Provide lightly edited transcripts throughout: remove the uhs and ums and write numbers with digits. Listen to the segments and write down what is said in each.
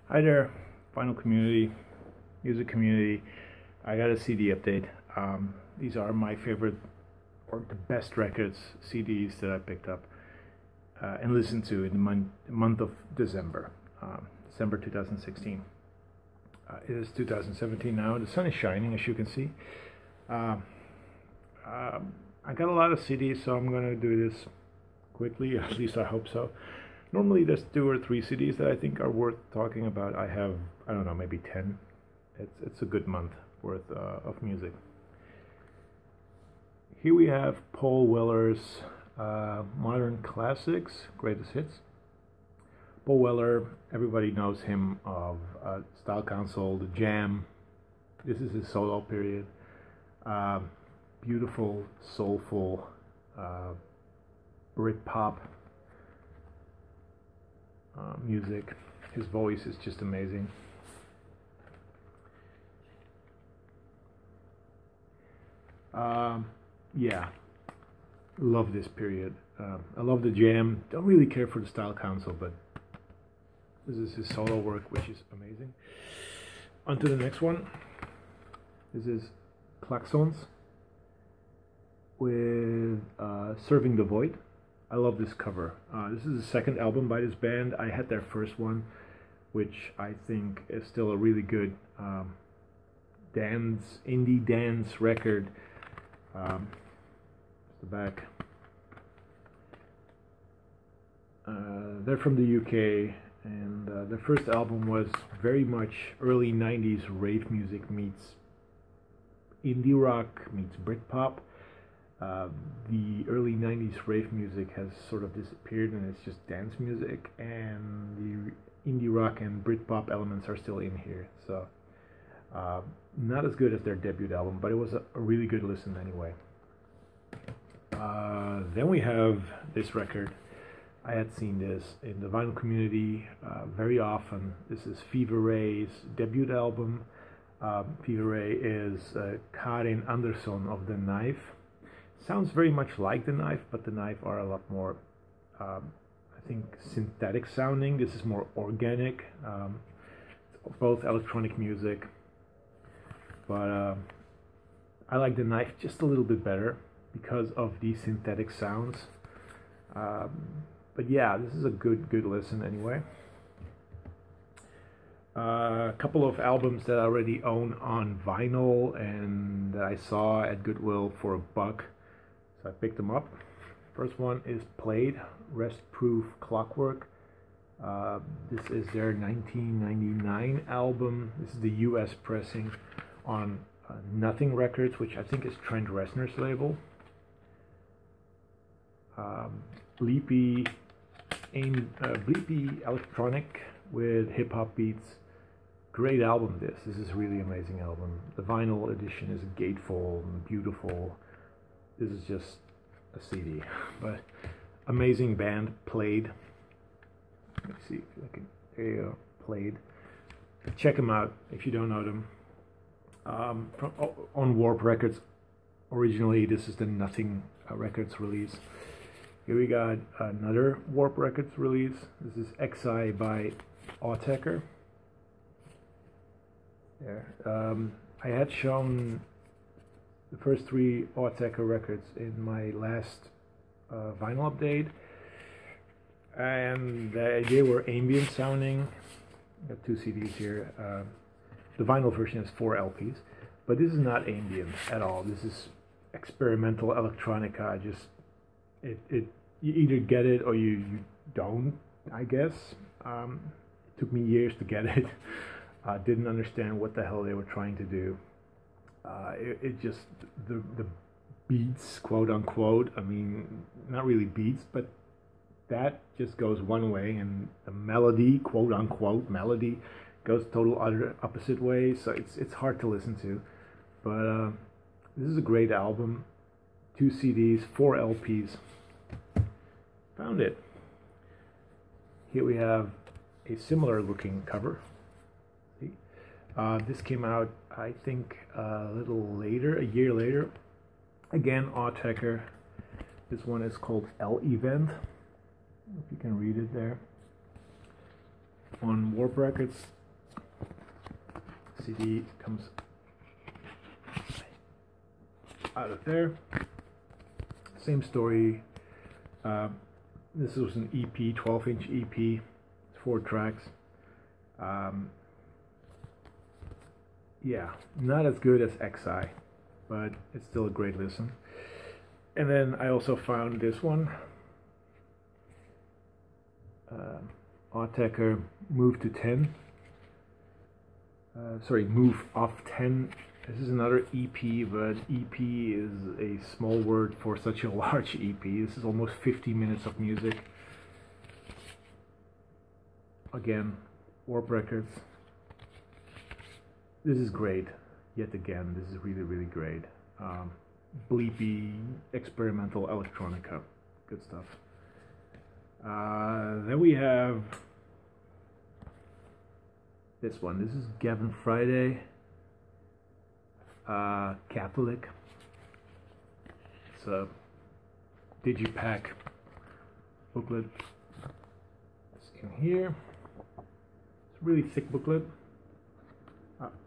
Hi there, vinyl community, music community. I got a CD update. These are my favorite or the best records, CDs that I picked up and listened to in the month of December, December 2016. It is 2017 now. The sun is shining, as you can see. I got a lot of CDs, so I'm going to do this quickly, at least I hope so. Normally there's 2 or 3 CDs that I think are worth talking about. I have, I don't know, maybe 10. It's a good month worth of music. Here we have Paul Weller's Modern Classics, Greatest Hits. Paul Weller, everybody knows him of Style Council, The Jam. This is his solo period. Beautiful, soulful Britpop music. His voice is just amazing. Yeah, love this period. I love The Jam. Don't really care for the Style Council, but this is his solo work, which is amazing. On to the next one. This is Klaxons with Serving the Void. I love this cover. This is the second album by this band. I had their first one, which I think is still a really good indie dance record. The back. They're from the UK, and their first album was very much early 90s rave music meets indie rock meets Britpop. The early 90s rave music has sort of disappeared and it's just dance music, and the indie rock and Britpop elements are still in here. So not as good as their debut album, but it was a really good listen anyway. Then we have this record. I had seen this in the vinyl community very often. This is Fever Ray's debut album. Fever Ray is Karin Andersson of The Knife. Sounds very much like The Knife, but The Knife are a lot more, I think, synthetic sounding. This is more organic. Both electronic music. But I like The Knife just a little bit better because of the synthetic sounds. But yeah, this is a good listen anyway. A couple of albums that I already own on vinyl and that I saw at Goodwill for $1. So I picked them up. First one is Played, Rest Proof Clockwork. This is their 1999 album. This is the US pressing on Nothing Records, which I think is Trent Reznor's label. Bleepy electronic with hip-hop beats. Great album this. This is a really amazing album. The vinyl edition is gatefold and beautiful. This is just a CD, but amazing band, Played. Let me see if I can, there you go, Played. Check them out if you don't know them. On Warp Records, originally this is the Nothing Records release. Here we got another Warp Records release. This is XI by Autechre. There. I had shown the first 3 Autechre records in my last vinyl update, and they were ambient sounding. I got 2 CDs here. The vinyl version has 4 LPs, but this is not ambient at all. This is experimental electronica. You either get it or you don't, I guess. It took me years to get it. Didn't understand what the hell they were trying to do. It just, the beats, quote unquote, I mean, not really beats, but that just goes one way, and the melody, quote unquote melody, goes total other opposite way. So it's hard to listen to. But this is a great album. 2 CDs, 4 LPs. Found it. Here we have a similar looking cover. See? This came out, I think, a little later, a year later. Again, Autechre. This one is called L Event. If you can read it there. On Warp Records, CD comes out of there. Same story. This was an EP, 12-inch EP. It's 4 tracks. Yeah, not as good as XI, but it's still a great listen. And then I also found this one. Autechre Move to 10. Move off 10. This is another EP, but EP is a small word for such a large EP. This is almost 50 minutes of music. Again, Warp Records. This is great. Yet again, this is really, really great. Bleepy, experimental electronica. Good stuff. Then we have this one. This is Gavin Friday. Catholic. It's a digipack booklet. It's in here. It's a really thick booklet.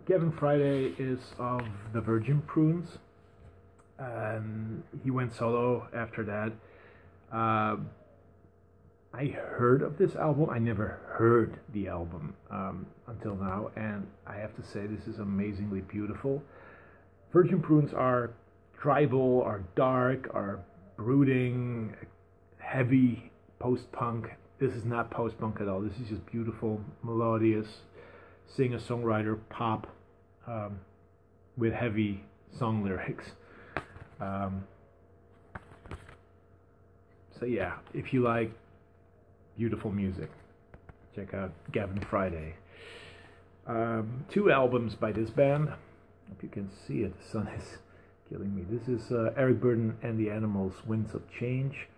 Gavin Friday is of the Virgin Prunes, and he went solo after that. I heard of this album. I never heard the album until now, and I have to say this is amazingly beautiful. Virgin Prunes are tribal, are dark, are brooding, heavy post-punk. This is not post-punk at all. This is just beautiful, melodious, singer-songwriter pop with heavy song lyrics. So yeah, if you like beautiful music, check out Gavin Friday. 2 albums by this band. Hope you can see it. The sun is killing me. This is Eric Burdon and the Animals, Winds of Change.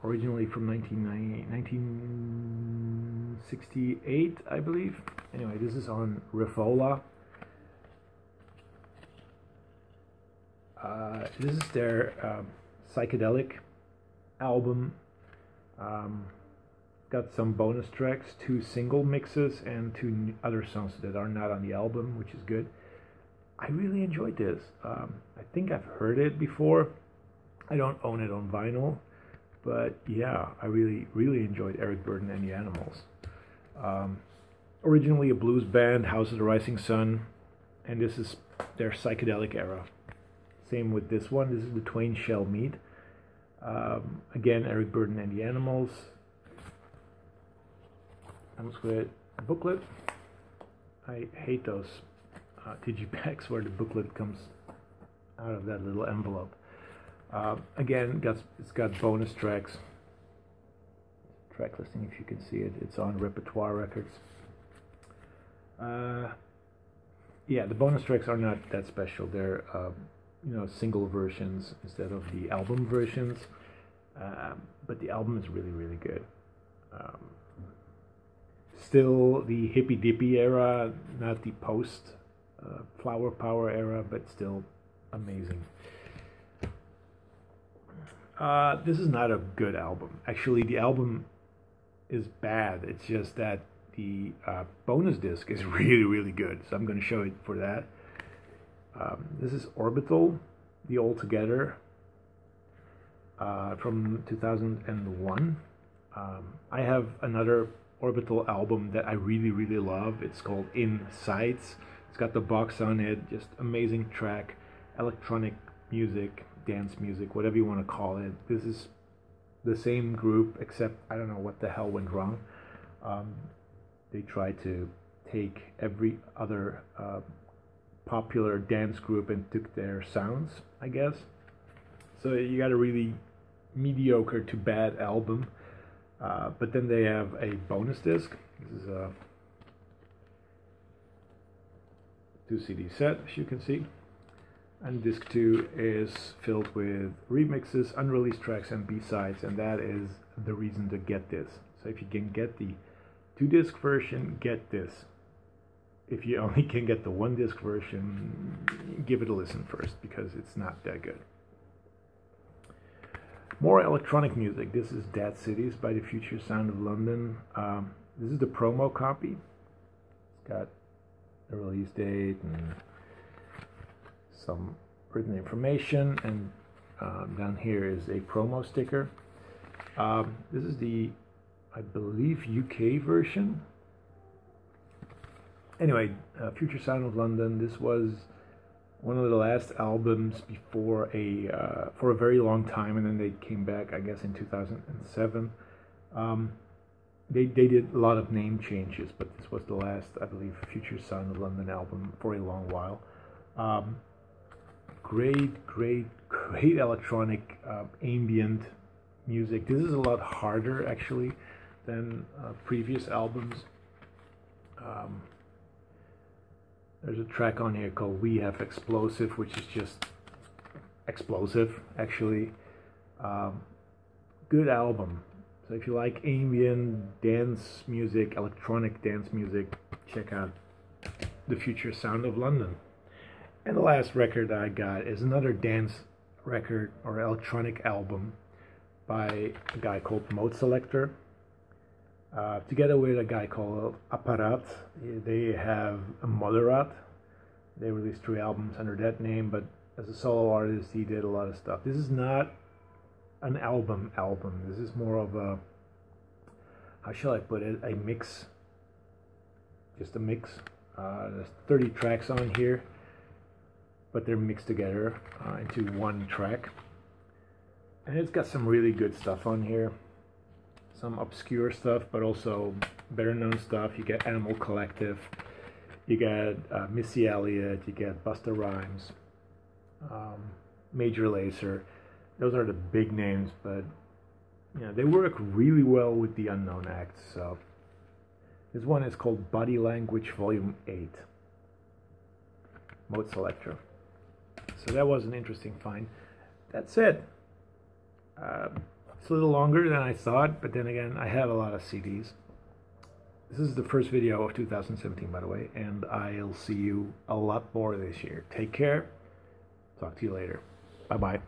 Originally from 1968, I believe. Anyway, this is on Refola. This is their psychedelic album. Got some bonus tracks, 2 single mixes, and 2 other songs that are not on the album, which is good. I really enjoyed this. I think I've heard it before. I don't own it on vinyl, but yeah, I really, really enjoyed Eric Burdon and the Animals. Originally a blues band, House of the Rising Sun, and this is their psychedelic era. Same with this one. This is The Twain Shall Meet. Again, Eric Burdon and the Animals. Comes with a booklet. I hate those digipacks where the booklet comes out of that little envelope. Again, it's got bonus tracks. Track listing, if you can see it. It's on Repertoire Records. Yeah, the bonus tracks are not that special. They're single versions instead of the album versions. But the album is really, really good. Still the hippy dippy era, not the post flower power era, but still amazing. This is not a good album. Actually, the album is bad. It's just that the bonus disc is really, really good. So I'm going to show it for that. This is Orbital, the Altogether, from 2001. I have another Orbital album that I really, really love. It's called Insights. It's got the box on it, just amazing track, electronic music, dance music, whatever you want to call it. This is the same group, except I don't know what the hell went wrong. They tried to take every other popular dance group and took their sounds, I guess. So you got a really mediocre to bad album. But then they have a bonus disc. This is a 2 CD set, as you can see. And disc 2 is filled with remixes, unreleased tracks, and B-sides, and that is the reason to get this. So if you can get the 2-disc version, get this. If you only can get the 1-disc version, give it a listen first, because it's not that good. More electronic music. This is Dead Cities by the Future Sound of London. This is the promo copy. It's got the release date and some written information, and down here is a promo sticker. This is the, I believe, UK version. Anyway, Future Sound of London. This was one of the last albums before for a very long time, and then they came back, I guess, in 2007. They did a lot of name changes, but this was the last, I believe, Future Sound of London album for a long while. Great electronic ambient music. This is a lot harder, actually, than previous albums. There's a track on here called We Have Explosive, which is just explosive, actually. Good album. So if you like ambient dance music, electronic dance music, check out The Future Sound of London. And the last record I got is another dance record or electronic album by a guy called Modeselektor. Together with a guy called Apparat. They have a Moderat. They released 3 albums under that name, but as a solo artist he did a lot of stuff. This is not an album. This is more of a, how shall I put it, a mix. Just a mix. There's 30 tracks on here, but they're mixed together into one track. And it's got some really good stuff on here. Some obscure stuff, but also better known stuff. You get Animal Collective, you get Missy Elliott, you get Busta Rhymes, Major Lazer. Those are the big names, but you know, they work really well with the unknown acts. So this one is called Body Language Volume 8, Modeselektor. So that was an interesting find. That's it. It's a little longer than I thought, but then again, I have a lot of CDs. This is the first video of 2017, by the way, and I'll see you a lot more this year. Take care. Talk to you later. Bye-bye.